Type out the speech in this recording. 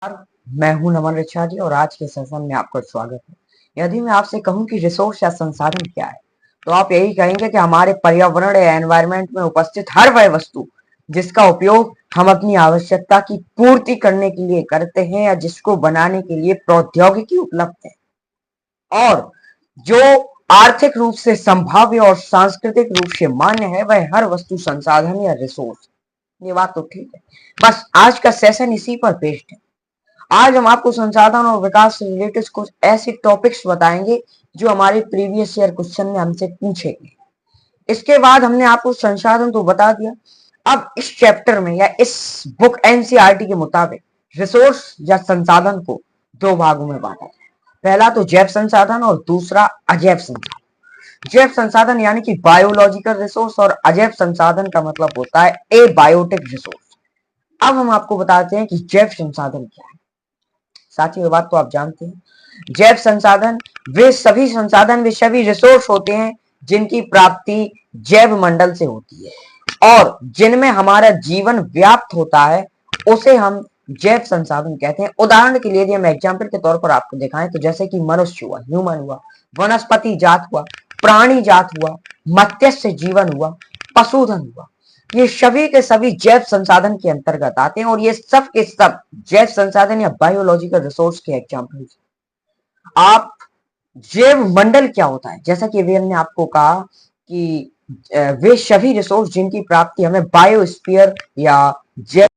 नमस्कार, मैं हूं नमन रिचार्जी और आज के सेशन में आपका स्वागत है। यदि मैं आपसे कहूं कि रिसोर्स या संसाधन क्या है, तो आप यही कहेंगे कि हमारे पर्यावरण या एनवायरनमेंट में उपस्थित हर वह वस्तु जिसका उपयोग हम अपनी आवश्यकता की पूर्ति करने के लिए करते हैं या जिसको बनाने के लिए प्रौद्योगिकी उपलब्ध है और जो आर्थिक रूप से संभाव्य और सांस्कृतिक रूप से मान्य है, वह हर वस्तु संसाधन या रिसोर्स। ये बात तो ठीक है। बस आज का सेशन इसी पर बेस्ड है। आज हम आपको संसाधन और विकास से रिलेटेड कुछ ऐसे टॉपिक्स बताएंगे जो हमारे प्रीवियस ईयर क्वेश्चन में हमसे पूछे गए। इसके बाद हमने आपको संसाधन तो बता दिया। अब इस चैप्टर में या इस बुक एनसीईआरटी के मुताबिक रिसोर्स या संसाधन को दो भागों में बांटा है। पहला तो जैव संसाधन और दूसरा अजैव संसाधन। जैव संसाधन यानी कि बायोलॉजिकल रिसोर्स और अजैव संसाधन का मतलब होता है ए बायोटिक रिसोर्स। अब हम आपको बताते हैं कि जैव संसाधन क्या है। साथियों, ये बात तो आप जानते हैं। जैव संसाधन वे सभी रिसोर्स होते हैं जिनकी प्राप्ति जैव मंडल से होती है और जिनमें हमारा जीवन व्याप्त होता है, उसे हम जैव संसाधन कहते हैं। उदाहरण के लिए यदि हम एग्जाम्पल के तौर पर आपको दिखाएं तो जैसे कि मनुष्य हुआ, ह्यूमन हुआ, वनस्पति जात हुआ, प्राणी जात हुआ, मत्स्य जीवन हुआ, पशुधन हुआ, ये सभी के सभी जैव संसाधन के अंतर्गत आते हैं और ये सब के सब जैव संसाधन या बायोलॉजिकल रिसोर्स के एग्जाम्पल। आप जैव मंडल क्या होता है, जैसा कि अभी हमने आपको कहा कि वे सभी रिसोर्स जिनकी प्राप्ति हमें बायोस्फीयर या जैव